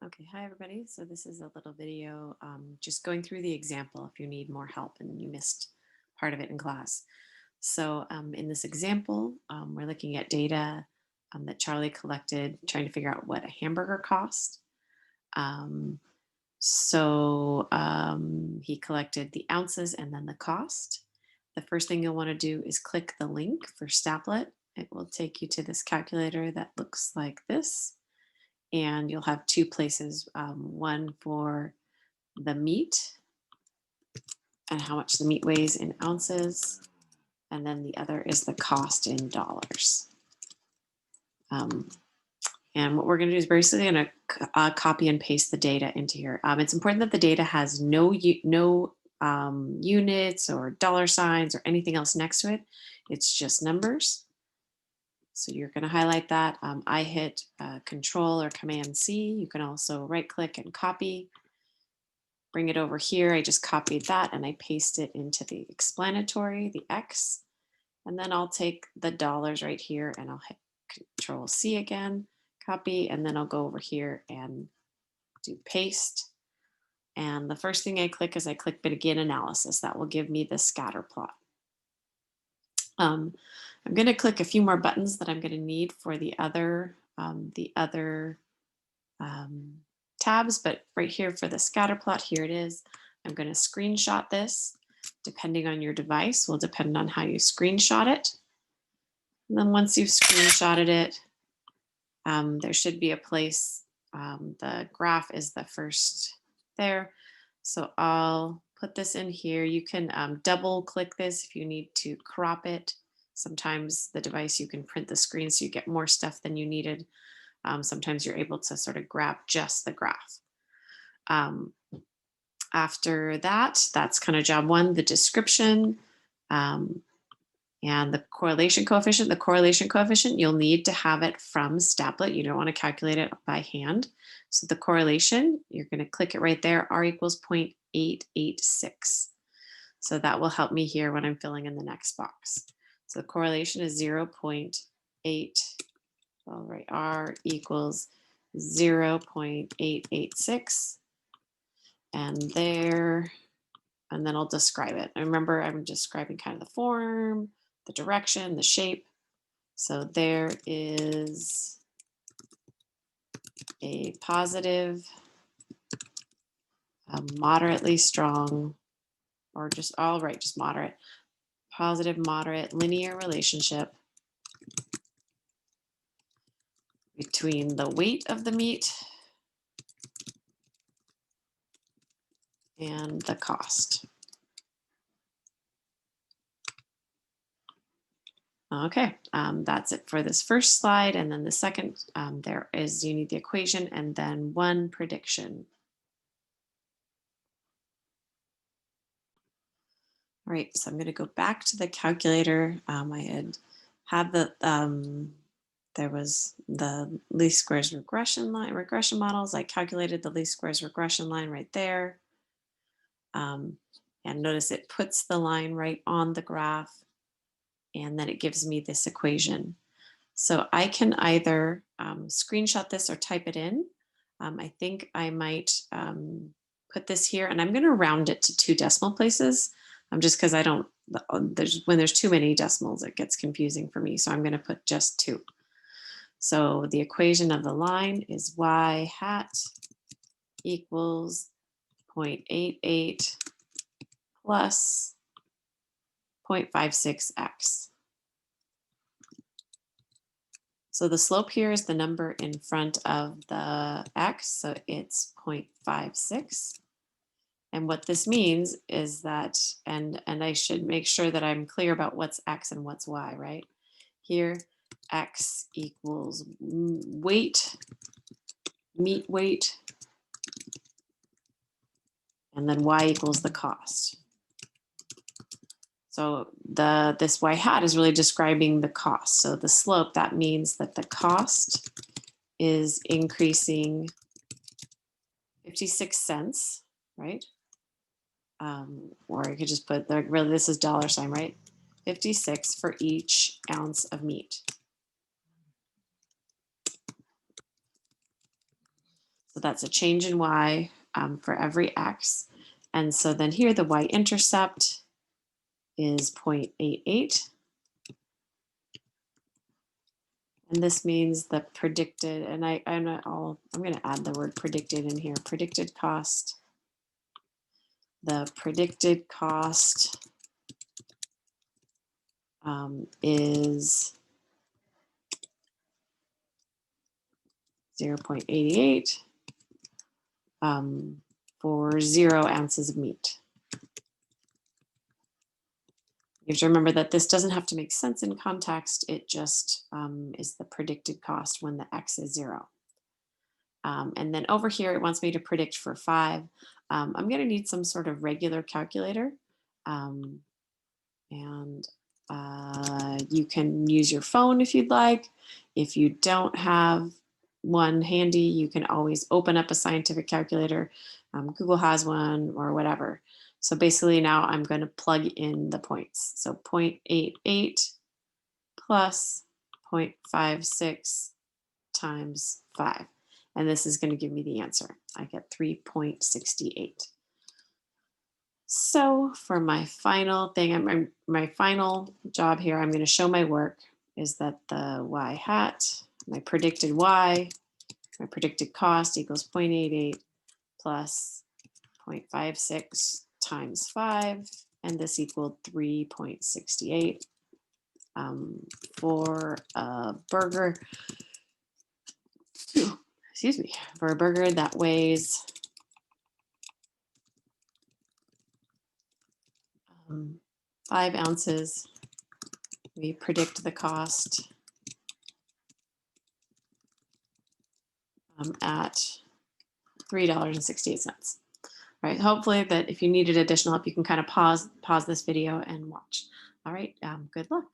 Okay, hi everybody. So this is a little video just going through the example if you need more help and you missed part of it in class. So in this example, we're looking at data that Charlie collected, trying to figure out what a hamburger cost. Um, he collected the ounces and then the cost. The first thing you'll want to do is click the link for Stapplet. It will take you to this calculator that looks like this. And you'll have two places, one for the meat and how much the meat weighs in ounces, and then the other is the cost in dollars. And what we're going to do is basically going to copy and paste the data into here. It's important that the data has no units or dollar signs or anything else next to it. It's just numbers. So you're going to highlight that. I hit Control or Command C. You can also right click and copy. Bring it over here. I just copied that and I paste it into the explanatory, the X. And then I'll take the dollars right here and I'll hit Control C again, copy, and then I'll go over here and do paste. And the first thing I click is I click Begin Analysis. That will give me the scatter plot. I'm going to click a few more buttons that I'm going to need for the other tabs, but right here for the scatter plot, here it is. I'm going to screenshot this. Depending on your device will depend on how you screenshot it. And then once you've screenshotted it, there should be a place. The graph is the first there. So I'll put this in here. You can double click this if you need to crop it. Sometimes the device, you can print the screen so you get more stuff than you needed. Sometimes you're able to sort of grab just the graph. After that, that's kind of job one, the description and the correlation coefficient. The correlation coefficient, you'll need to have it from Stapplet. You don't want to calculate it by hand. So the correlation, you're going to click it right there, R equals 0.886. So that will help me here when I'm filling in the next box. So the correlation is 0.8. All right, R equals 0.886. And there, and then I'll describe it. And remember, I'm describing kind of the form, the direction, the shape. So there is a positive, a moderately strong, or just, all right, just moderate, positive, moderate, linear relationship between the weight of the meat and the cost. Okay, that's it for this first slide. And then the second, there is, you need the equation and then one prediction. All right, so I'm going to go back to the calculator. I had the, there was the least squares regression models. I calculated the least squares regression line right there. And notice it puts the line right on the graph. And then it gives me this equation. So I can either screenshot this or type it in. I think I might put this here, and I'm going to round it to 2 decimal places, just because I don't, when there's too many decimals, it gets confusing for me. So I'm going to put just 2. So the equation of the line is y hat equals 0.88 plus 0.56x. So the slope here is the number in front of the x, so it's 0.56. And what this means is that, and I should make sure that I'm clear about what's x and what's y, right? Here, x equals weight, meat weight, and then y equals the cost. So this y hat is really describing the cost. So the slope, that means that the cost is increasing 56 cents, right? Or you could just put, really this is dollar sign, right? 56 for each ounce of meat. So that's a change in y for every x. And so then here the y-intercept is 0.88. And this means the predicted, and I'm going to add the word predicted in here, predicted cost. The predicted cost is 0.88 for 0 ounces of meat. You have to remember that this doesn't have to make sense in context. It just is the predicted cost when the x is 0. And then over here, it wants me to predict for 5. I'm going to need some sort of regular calculator. And you can use your phone if you'd like. If you don't have one handy, you can always open up a scientific calculator. Google has one or whatever. So basically now I'm going to plug in the points. So 0.88 plus 0.56 times 5. And this is going to give me the answer. I get 3.68. So for my final thing, my final job here, I'm going to show my work is that the y hat, my predicted y, my predicted cost equals 0.88 plus 0.56 times 5, and this equaled 3.68 for a burger. Excuse me, for a burger that weighs 5 ounces. We predict the cost at $3.68. All right, hopefully that if you needed additional help, you can kind of pause this video and watch. All right, good luck.